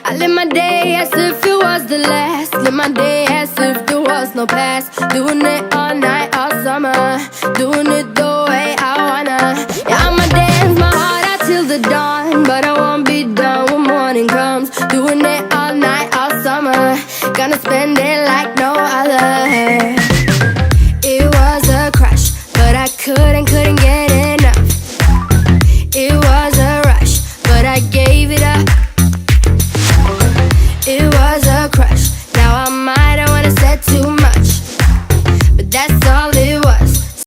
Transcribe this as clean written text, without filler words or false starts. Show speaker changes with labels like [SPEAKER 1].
[SPEAKER 1] I live my day as if it was the last. Live my day as if there was no past. Doing it all night, all summer. Doing it the way I wanna. Yeah, I'ma dance my heart out till the dawn, but I won't be done when morning comes. Doing it all night, all summer. Gonna spend it like no other. It was a crush, but I couldn't get it.